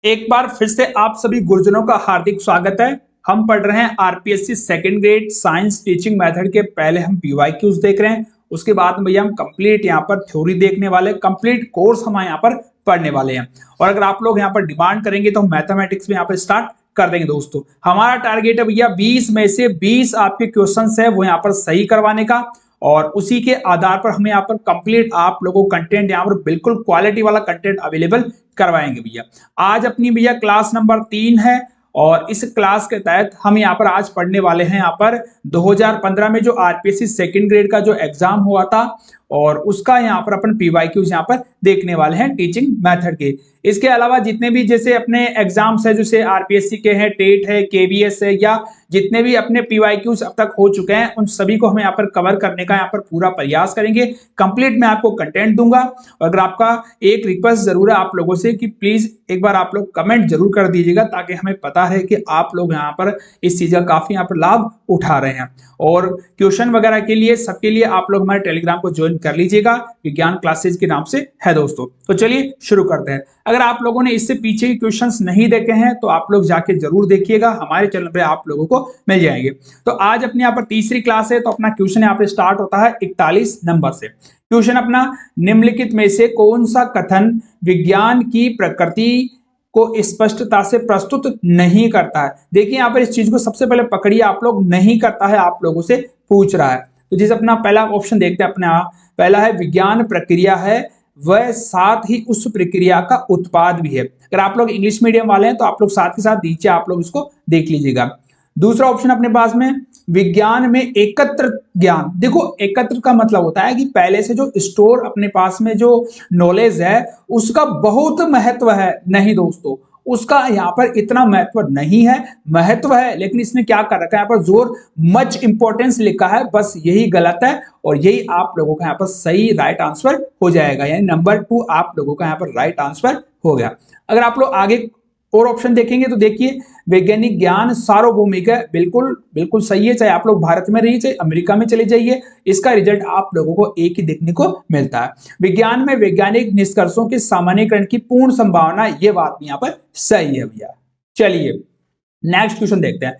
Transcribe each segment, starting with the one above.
एक बार फिर से आप सभी गुरुजनों का हार्दिक स्वागत है। हम पढ़ रहे हैं RPSC second grade science teaching method के। पहले हम पीवाईक्यूज देख रहे हैं, उसके बाद में भैया हम कंप्लीट यहाँ पर थ्योरी देखने वाले, कंप्लीट कोर्स हम यहाँ पर पढ़ने वाले हैं। और अगर आप लोग यहाँ पर डिमांड करेंगे तो हम मैथमेटिक्स में यहाँ पर स्टार्ट कर देंगे। दोस्तों हमारा टारगेट है भैया 20 में से 20 आपके क्वेश्चन है वो यहाँ पर सही करवाने का, और उसी के आधार पर हमें यहाँ पर कंप्लीट आप लोगों को कंटेंट यहाँ पर बिल्कुल क्वालिटी वाला कंटेंट अवेलेबल करवाएंगे भैया। आज अपनी भैया क्लास नंबर 3 है, और इस क्लास के तहत हम यहाँ पर आज पढ़ने वाले हैं यहाँ पर 2015 में जो आरपीएससी सेकंड ग्रेड का जो एग्जाम हुआ था, और उसका यहाँ पर अपन पीवाईक्यूज यहाँ पर देखने वाले हैं टीचिंग मेथड के। इसके अलावा जितने भी जैसे अपने एग्जाम्स है, जैसे आरपीएससी के हैं, टेट है, केवीएस है, या जितने भी अपने पीवाईक्यूज अब तक हो चुके हैं, उन सभी को हम यहाँ पर कवर करने का यहाँ पर पूरा प्रयास करेंगे। कंप्लीट मैं आपको कंटेंट दूंगा। और अगर आपका एक रिक्वेस्ट जरूर है आप लोगों से कि प्लीज एक बार आप लोग कमेंट जरूर कर दीजिएगा, ताकि हमें पता है कि आप लोग यहाँ पर इस चीज का काफी यहाँ पर लाभ उठा रहे हैं। और क्वेश्चन वगैरह के लिए सबके लिए आप लोग हमारे टेलीग्राम को ज्वाइन कर लीजिएगा, विज्ञान क्लासेज के नाम से है दोस्तों। तो चलिए शुरू करते हैं। अगर आप लोगों ने इससे पीछे के क्वेश्चंस नहीं देखे हैं तो आप लोग जाके जरूर देखिएगा, हमारे चैनल पे आप लोगों को मिल जाएंगे। तो आज अपने यहाँ पर तीसरी क्लास है, तो अपना क्वेश्चन यहाँ पे स्टार्ट होता है 41 नंबर से। क्वेश्चन अपना, निम्नलिखित में से कौन सा कथन विज्ञान की प्रकृति को स्पष्टता से प्रस्तुत नहीं करता है। देखिए यहाँ पर इस चीज को सबसे पहले पकड़िए आप लोग, नहीं करता है आप लोगों से पूछ रहा है। तो जैसे अपना पहला ऑप्शन देखते हैं, अपना पहला है विज्ञान प्रक्रिया है वह साथ ही उस प्रक्रिया का उत्पाद भी है। अगर आप लोग इंग्लिश मीडियम वाले हैं तो आप लोग साथ के साथ नीचे आप लोग इसको देख लीजिएगा। दूसरा ऑप्शन अपने पास में, विज्ञान में एकत्र ज्ञान। देखो एकत्र का मतलब होता है कि पहले से जो स्टोर अपने पास में जो नॉलेज है उसका बहुत महत्व है। नहीं दोस्तों, उसका यहाँ पर इतना महत्व नहीं है, महत्व है लेकिन इसने क्या कर रखा है यहाँ पर जोर मच इंपॉर्टेंस लिखा है, बस यही गलत है। और यही आप लोगों का यहाँ पर सही राइट आंसर हो जाएगा, यानी नंबर 2 आप लोगों का यहाँ पर राइट आंसर हो गया। अगर आप लोग आगे और ऑप्शन देखेंगे तो देखिए, वैज्ञानिक ज्ञान सार्वभौमिक है। बिल्कुल बिल्कुल सही है, चाहे आप लोग भारत में रहिए चाहे अमेरिका में चले जाइए, इसका रिजल्ट आप लोगों को एक ही देखने को मिलता है। विज्ञान में वैज्ञानिक निष्कर्षों के सामान्यीकरण की पूर्ण संभावना, ये बात यहाँ पर सही है भैया। चलिए नेक्स्ट क्वेश्चन देखते हैं।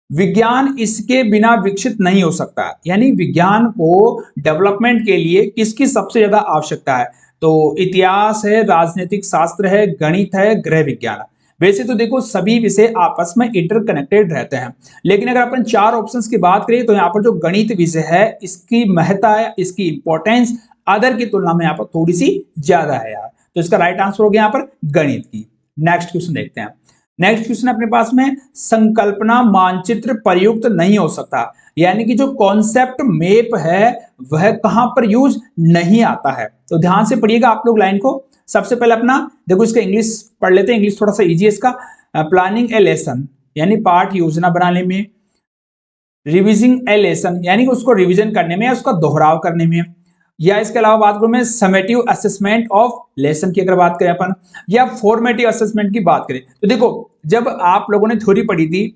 विज्ञान इसके बिना विकसित नहीं हो सकता, यानी विज्ञान को डेवलपमेंट के लिए किसकी सबसे ज्यादा आवश्यकता है। तो इतिहास है, राजनीतिक शास्त्र है, गणित है, गृह विज्ञान। वैसे तो देखो सभी विषय आपस में इंटरकनेक्टेड रहते हैं, लेकिन अगर अपन 4 ऑप्शंस की बात करें तो यहाँ पर जो गणित विषय है इसकी महत्ता है, इसकी इंपॉर्टेंस अदर की तुलना में यहाँ पर थोड़ी सी ज्यादा है यार। तो इसका राइट आंसर हो गया यहाँ पर गणित की। नेक्स्ट क्वेश्चन देखते हैं। नेक्स्ट क्वेश्चन अपने पास में, संकल्पना मानचित्र प्रयुक्त नहीं हो सकता, यानी कि जो कॉन्सेप्ट मैप है वह कहां पर यूज नहीं आता है। तो ध्यान से पढ़िएगा आप लोग लाइन को। सबसे पहले अपना देखो इसका इंग्लिश पढ़ लेते हैं, इंग्लिश थोड़ा सा इजी है इसका। प्लानिंग ए लेसन यानी पाठ योजना बनाने में, रिविजिंग ए लेसन यानी कि उसको रिवीजन करने में या उसका दोहराव करने में, या इसके अलावा बात करूं मैं समेटिव असेसमेंट ऑफ लेसन की अगर बात करें अपन, या फॉर्मेटिव असेसमेंट की बात करें। तो देखो जब आप लोगों ने थ्योरी पढ़ी थी,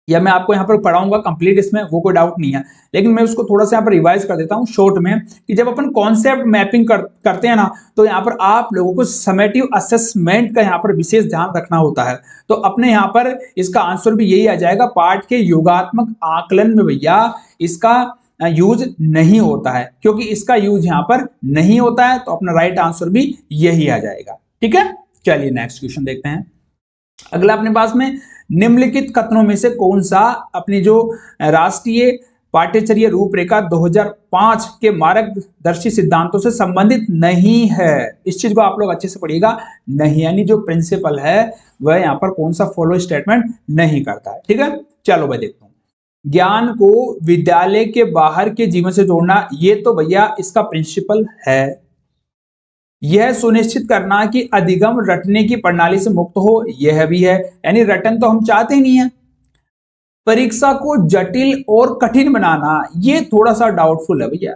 या मैं आपको यहाँ पर पढ़ाऊंगा कंप्लीट, इसमें वो कोई डाउट नहीं है, लेकिन मैं उसको थोड़ा सा यहाँ पर रिवाइज कर देता हूँ शॉर्ट में, कि जब अपन कॉन्सेप्ट मैपिंग करते हैं ना, तो यहाँ पर आप लोगों को समेटिव असेसमेंट का यहाँ पर विशेष ध्यान रखना होता है। तो अपने यहाँ पर इसका आंसर भी यही आ जाएगा, पाठ के योगात्मक आकलन में भैया इसका यूज नहीं होता है, क्योंकि इसका यूज यहाँ पर नहीं होता है, तो अपना राइट आंसर भी यही आ जाएगा। ठीक है, चलिए नेक्स्ट क्वेश्चन देखते हैं। अगला अपने पास में, निम्नलिखित कथनों में से कौन सा अपनी जो राष्ट्रीय पाठ्यचर्या रूपरेखा 2005 के मार्गदर्शी सिद्धांतों से संबंधित नहीं है। इस चीज को आप लोग अच्छे से पढ़िएगा, नहीं यानी जो प्रिंसिपल है वह यहाँ पर कौन सा फॉलो स्टेटमेंट नहीं करता है। ठीक है, चलो भाई देखता हूं। ज्ञान को विद्यालय के बाहर के जीवन से जोड़ना, ये तो भैया इसका प्रिंसिपल है। यह सुनिश्चित करना कि अधिगम रटने की प्रणाली से मुक्त हो, यह भी है, यानी रटन तो हम चाहते ही नहीं है। परीक्षा को जटिल और कठिन बनाना, ये थोड़ा सा डाउटफुल है भैया।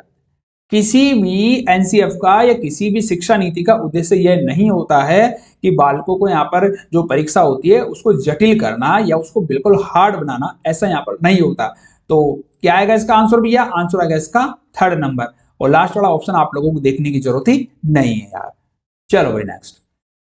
किसी भी एनसीएफ का या किसी भी शिक्षा नीति का उद्देश्य यह नहीं होता है कि बालकों को यहाँ पर जो परीक्षा होती है उसको जटिल करना या उसको बिल्कुल हार्ड बनाना, ऐसा यहाँ पर नहीं होता। तो क्या आएगा इसका आंसर भैया, आंसर आएगा इसका 3rd नंबर, और लास्ट वाला ऑप्शन आप लोगों को देखने की जरूरत ही नहीं है यार। चलो भाई नेक्स्ट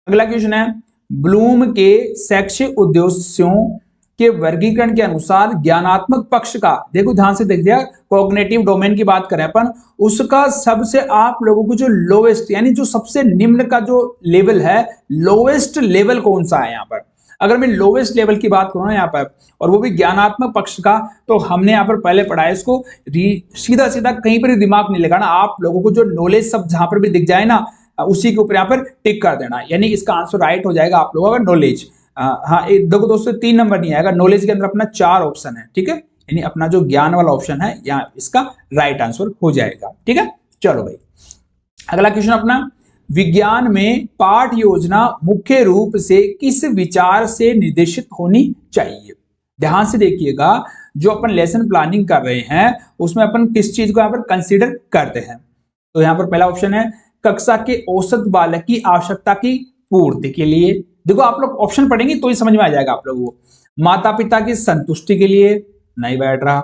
अगला क्वेश्चन है, ब्लूम के शैक्षिक उद्देश्यों के वर्गीकरण के अनुसार ज्ञानात्मक पक्ष का, देखो ध्यान से देख दिया, कॉग्निटिव डोमेन की बात करें अपन, उसका सबसे आप लोगों को जो लोवेस्ट यानी जो सबसे निम्न का जो लेवल है, लोवेस्ट लेवल कौन सा है यहाँ पर। अगर मैं लोवेस्ट लेवल की बात करूं ना यहाँ पर, और वो भी ज्ञानात्मक पक्ष का, तो हमने यहाँ पर पहले पढ़ा है इसको, सीधा सीधा कहीं पर दिमाग नहीं लगाना, आप लोगों को जो नॉलेज सब जहां पर भी दिख जाए ना, उसी के ऊपर यहाँ पर टिक कर देना, यानी इसका आंसर राइट हो जाएगा आप लोगों का नॉलेज। हाँ देखो दोस्तों 3 नंबर नहीं आएगा, नॉलेज के अंदर अपना 4 ऑप्शन है, ठीक है, यानी अपना जो ज्ञान वाला ऑप्शन है यहाँ इसका राइट आंसर हो जाएगा, ठीक है। चलो भाई अगला क्वेश्चन अपना, विज्ञान में पाठ योजना मुख्य रूप से किस विचार से निर्देशित होनी चाहिए। ध्यान से देखिएगा, जो अपन लेसन प्लानिंग कर रहे हैं उसमें अपन किस चीज को यहाँ पर कंसीडर करते हैं। तो यहाँ पर पहला ऑप्शन है कक्षा के औसत बालक की आवश्यकता की पूर्ति के लिए, देखो आप लोग ऑप्शन पढ़ेंगे तो ही समझ में आ जाएगा आप लोगों को, माता पिता की संतुष्टि के लिए, नहीं बैठ रहा,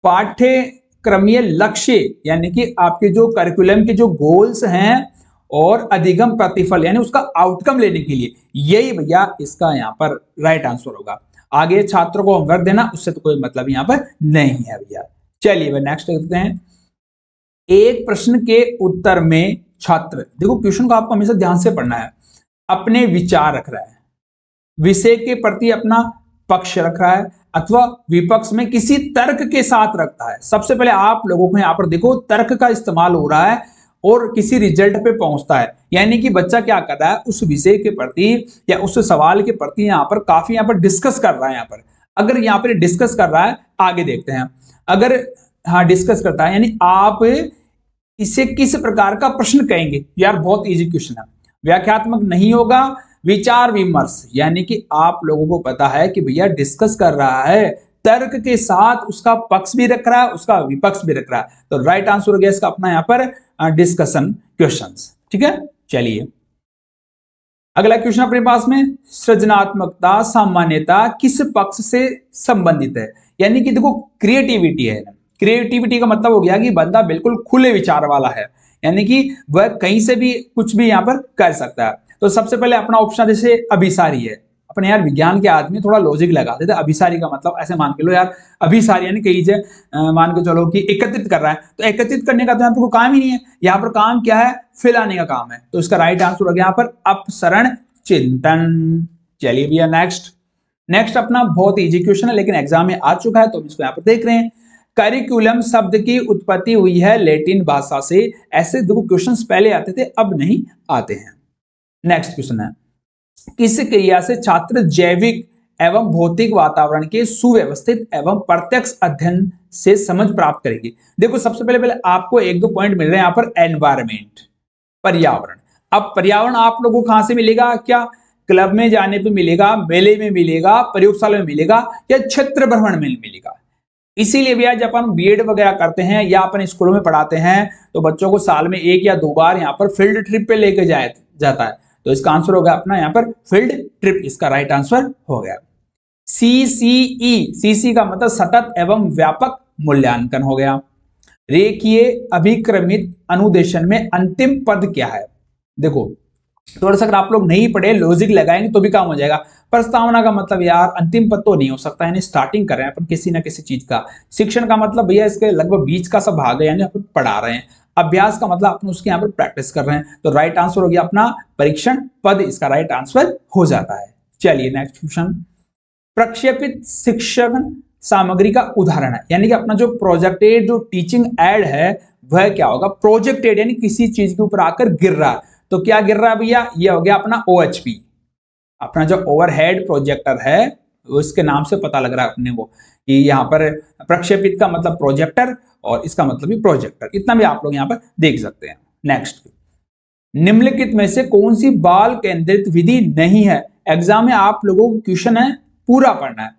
पाठ्यक्रमीय लक्ष्य यानी कि आपके जो करिकुलम के जो गोल्स हैं, और अधिगम प्रतिफल यानी उसका आउटकम लेने के लिए, यही भैया इसका यहाँ पर राइट आंसर होगा। आगे छात्रों को होमवर्क देना उससे तो कोई मतलब यहाँ पर नहीं है भैया। चलिए भाई नेक्स्ट देखते हैं, एक प्रश्न के उत्तर में छात्र, देखो क्वेश्चन को आपको हमेशा ध्यान से पढ़ना है, अपने विचार रख रहा है, विषय के प्रति अपना पक्ष रख रहा है अथवा विपक्ष में किसी तर्क के साथ रखता है। सबसे पहले आप लोगों को यहाँ पर देखो तर्क का इस्तेमाल हो रहा है और किसी रिजल्ट पे पहुंचता है, यानी कि बच्चा क्या कर रहा है, उस विषय के प्रति या उस सवाल के प्रति यहाँ पर काफी यहाँ पर डिस्कस कर रहा है। यहाँ पर अगर यहाँ पर डिस्कस कर रहा है, आगे देखते हैं, अगर हाँ डिस्कस करता है यानी आप इसे किस प्रकार का प्रश्न कहेंगे, यार बहुत इजी क्वेश्चन है, व्याख्यात्मक नहीं होगा, विचार विमर्श, यानी कि आप लोगों को पता है कि भैया डिस्कस कर रहा है, तर्क के साथ उसका पक्ष भी रख रहा है, उसका विपक्ष भी रख रहा है, तो राइट आंसर हो गया इसका अपना यहाँ पर डिस्कशन क्वेश्चंस, ठीक है। चलिए अगला क्वेश्चन अपने पास में, सृजनात्मकता सामान्यता किस पक्ष से संबंधित है, यानी कि देखो क्रिएटिविटी है, क्रिएटिविटी का मतलब हो गया कि बंदा बिल्कुल खुले विचार वाला है, यानी कि वह कहीं से भी कुछ भी यहाँ पर कर सकता है। तो सबसे पहले अपना ऑप्शन जैसे अभिसारी है, अपने यार विज्ञान के आदमी थोड़ा लॉजिक लगा देते, अभिसारी का मतलब ऐसे मान के लो यार, अभिसारी यानी कहीं से मान के चलो कि एकत्रित कर रहा है, तो एकत्रित करने का तो यहाँ पर काम ही नहीं है, यहाँ पर काम क्या है, फैलाने का काम है, तो इसका राइट आंसर हो गया यहाँ पर अपसरण चिंतन। चलिए भैया नेक्स्ट अपना बहुत इजी क्वेश्चन है लेकिन एग्जाम में आ चुका है तो इसको यहाँ पर देख रहे हैं, करिकुलम शब्द की उत्पत्ति हुई है लैटिन भाषा से, ऐसे दो क्वेश्चंस पहले आते थे अब नहीं आते हैं। नेक्स्ट क्वेश्चन है, किस क्रिया से छात्र जैविक एवं भौतिक वातावरण के सुव्यवस्थित एवं प्रत्यक्ष अध्ययन से समझ प्राप्त करेगी। देखो सबसे पहले आपको 1-2 पॉइंट मिल रहे हैं यहाँ पर, एनवायरमेंट पर्यावरण। अब पर्यावरण आप लोगों को कहां से मिलेगा, क्या क्लब में जाने पे मिलेगा, मेले में मिलेगा, प्रयोगशाला में मिलेगा, या क्षेत्र भ्रमण में मिलेगा। इसीलिए भैया जब अपन बीएड वगैरह करते हैं या अपन स्कूलों में पढ़ाते हैं तो बच्चों को साल में 1 या 2 बार यहाँ पर फील्ड ट्रिप पे लेके जाता है, तो इसका आंसर होगा अपना यहाँ पर फील्ड ट्रिप, इसका राइट आंसर हो गया। सीसी का मतलब सतत एवं व्यापक मूल्यांकन हो गया। रेखीय अभिक्रमित अनुदेशन में अंतिम पद क्या है, देखो थोड़ा सा अगर आप लोग नहीं पढ़े लॉजिक लगाएंगे तो भी काम हो जाएगा। प्रस्तावना का मतलब यार अंतिम पद तो नहीं हो सकता, यानी स्टार्टिंग कर रहे हैं अपन किसी ना किसी चीज का। शिक्षण का मतलब भैया इसके लगभग बीच का सब भाग है, यानी अपन पढ़ा रहे हैं। अभ्यास का मतलब अपन उसके यहाँ पर प्रैक्टिस कर रहे हैं, तो राइट आंसर हो गया अपना परीक्षण पद, इसका राइट आंसर हो जाता है। चलिए नेक्स्ट क्वेश्चन, प्रक्षेपित शिक्षण सामग्री का उदाहरण है, यानी कि अपना जो प्रोजेक्टेड जो टीचिंग एड है वह क्या होगा, प्रोजेक्टेड यानी किसी चीज के ऊपर आकर गिर रहा है, तो क्या गिर रहा है भैया, ये हो गया अपना OHP, अपना जो ओवरहेड प्रोजेक्टर है उसके नाम से पता लग रहा है अपने को कि यहाँ पर प्रक्षेपित का मतलब प्रोजेक्टर और इसका मतलब भी प्रोजेक्टर, इतना भी आप लोग यहाँ पर देख सकते हैं। नेक्स्ट, निम्नलिखित में से कौन सी बाल केंद्रित विधि नहीं है, एग्जाम में आप लोगों को क्वेश्चन है पूरा पढ़ना है।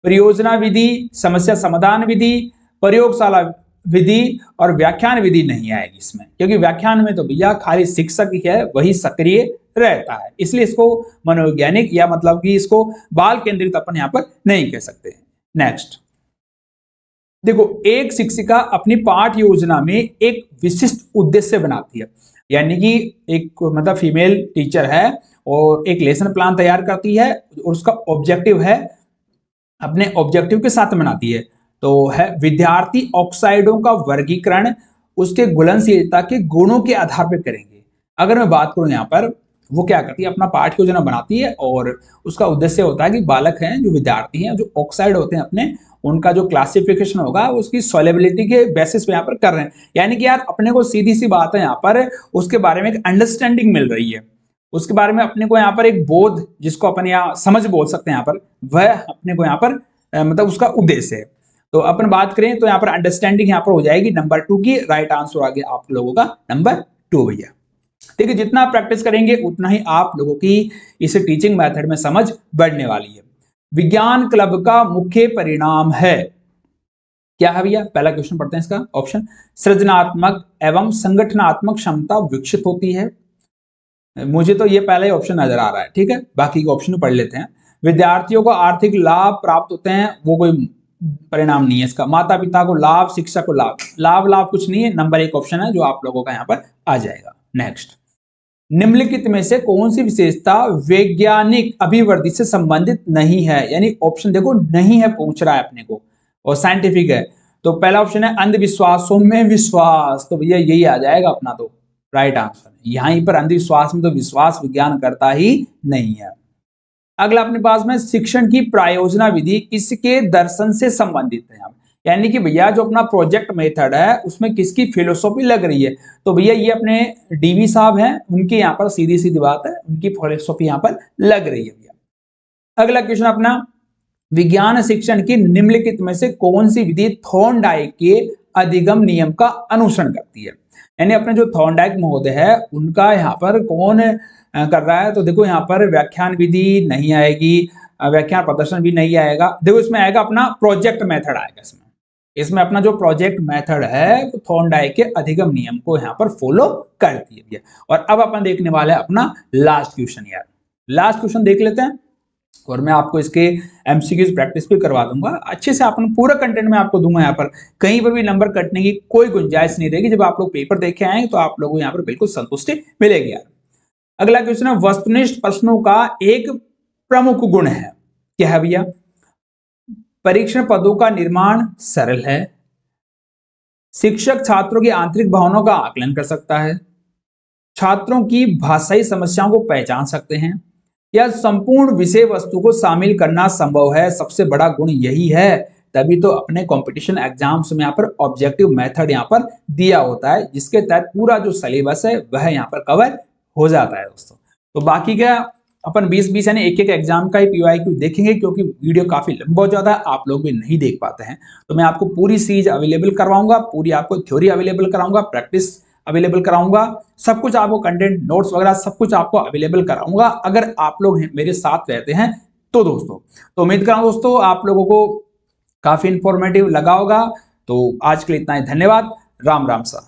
परियोजना विधि, समस्या समाधान विधि, प्रयोगशाला विधि और व्याख्यान विधि नहीं आएगी इसमें, क्योंकि व्याख्यान में तो भैया खाली शिक्षक ही है, वही सक्रिय रहता है, इसलिए इसको मनोवैज्ञानिक या मतलब कि इसको बाल केंद्रित अपन यहाँ पर नहीं कह सकते। नेक्स्ट देखो, एक शिक्षिका अपनी पाठ योजना में एक विशिष्ट उद्देश्य बनाती है। यानी कि एक मतलब फीमेल टीचर है और एक लेसन प्लान तैयार करती है और उसका ऑब्जेक्टिव है, अपने ऑब्जेक्टिव के साथ बनाती है, तो है विद्यार्थी ऑक्साइडों का वर्गीकरण उसके घुलनशीलता के गुणों के आधार पर करेंगे। अगर मैं बात करूं यहाँ पर, वो क्या करती है, अपना पाठ्य योजना बनाती है और उसका उद्देश्य होता है कि बालक हैं, जो विद्यार्थी हैं, जो ऑक्साइड होते हैं अपने, उनका जो क्लासिफिकेशन होगा उसकी सॉल्युबिलिटी के बेसिस पे यहाँ पर कर रहे हैं। यानी कि यार अपने को सीधी सी बात है, यहाँ पर उसके बारे में एक अंडरस्टैंडिंग मिल रही है, उसके बारे में अपने को यहाँ पर एक बोध, जिसको अपन यहाँ समझ बोल सकते हैं यहाँ पर, वह अपने को यहाँ पर मतलब उसका उद्देश्य है। तो अपन बात करें तो यहाँ पर अंडरस्टैंडिंग यहाँ पर हो जाएगी नंबर 2 की। राइट आंसर आ गया आप लोगों का नंबर 2 भैया। देखिए जितना आप प्रैक्टिस करेंगे उतना ही आप लोगों की इस टीचिंग मेथड में समझ बढ़ने वाली है। विज्ञान क्लब का मुख्य परिणाम है, क्या है भैया? पहला क्वेश्चन पढ़ते हैं इसका ऑप्शन, सृजनात्मक एवं संगठनात्मक क्षमता विकसित होती है। मुझे तो ये पहला ही ऑप्शन नजर आ रहा है, ठीक है, बाकी के ऑप्शन पढ़ लेते हैं। विद्यार्थियों को आर्थिक लाभ प्राप्त होते हैं, वो कोई परिणाम नहीं है इसका। माता पिता को लाभ, शिक्षा को लाभ, लाभ कुछ नहीं है, नंबर 1 ऑप्शन है जो आप लोगों का यहाँ पर आ जाएगा। नेक्स्ट, निम्नलिखित में से कौन सी विशेषता वैज्ञानिक अभिवृद्धि से संबंधित नहीं है? यानी ऑप्शन देखो नहीं है पूछ रहा है अपने को और साइंटिफिक है, तो पहला ऑप्शन है अंधविश्वासों में विश्वास, तो भैया यही आ जाएगा अपना तो राइट आंसर। यहीं पर अंधविश्वास में तो विश्वास विज्ञान करता ही नहीं है। अगला अपने पास में शिक्षण की प्रायोजना विधि किसके दर्शन से संबंधित है? यानी कि भैया जो अपना प्रोजेक्ट मेथड है उसमें किसकी फिलोसॉफी लग रही है? तो भैया ये अपने डीवी साहब हैं, उनके यहाँ पर सीधी सीधी बात है, उनकी फिलोसॉफी यहाँ पर लग रही है भैया। अगला क्वेश्चन अपना, विज्ञान शिक्षण की निम्नलिखित में से कौन सी विधि थॉर्नडाइक के अधिगम नियम का अनुसरण करती है? यानी अपने जो थॉर्नडाइक महोदय है उनका यहाँ पर कौन कर रहा है? तो देखो यहाँ पर व्याख्यान विधि नहीं आएगी, व्याख्यान प्रदर्शन भी नहीं आएगा, देखो इसमें आएगा अपना प्रोजेक्ट मेथड आएगा। इसमें अपना जो प्रोजेक्ट मेथड है वो थॉर्नडाइक के अधिगम नियम को यहाँ पर फॉलो करती है। और अब अपन देखने वाले हैं अपना लास्ट क्वेश्चन। यार लास्ट क्वेश्चन देख लेते हैं और मैं आपको इसके एमसीक्यूज प्रैक्टिस भी करवा दूंगा अच्छे से, अपन पूरा कंटेंट में आपको दूंगा। यहाँ पर कहीं पर भी नंबर कटने की कोई गुंजाइश नहीं रहेगी। जब आप लोग पेपर देखे आएंगे तो आप लोगों को यहाँ पर बिल्कुल संतुष्टि मिलेगी। यार अगला क्वेश्चन है, वस्तुनिष्ठ प्रश्नों का एक प्रमुख गुण है, क्या है भैया? परीक्षण पदों का निर्माण सरल है, शिक्षक छात्रों की आंतरिक भावनाओं का आकलन कर सकता है, छात्रों की भाषाई समस्याओं को पहचान सकते हैं, या संपूर्ण विषय वस्तु को शामिल करना संभव है। सबसे बड़ा गुण यही है, तभी तो अपने कंपटीशन एग्जाम्स में यहाँ पर ऑब्जेक्टिव मेथड यहाँ पर दिया होता है, जिसके तहत पूरा जो सिलेबस है वह यहाँ पर कवर हो जाता है दोस्तों। तो बाकी का अपन 20-20 यानी एक एग्जाम का ही पीवाईक्यू देखेंगे, क्योंकि वीडियो काफी लंबा हो जाता है, आप लोग भी नहीं देख पाते हैं। तो मैं आपको पूरी सीरीज अवेलेबल करवाऊंगा, पूरी आपको थ्योरी अवेलेबल कराऊंगा, प्रैक्टिस अवेलेबल कराऊंगा, सब कुछ आपको कंटेंट नोट्स वगैरह सब कुछ आपको अवेलेबल कराऊंगा, अगर आप लोग मेरे साथ रहते हैं तो दोस्तों। तो उम्मीद कर रहा हूं दोस्तों आप लोगों को काफी इंफॉर्मेटिव लगा होगा। तो आज के लिए इतना ही, धन्यवाद, राम राम सा।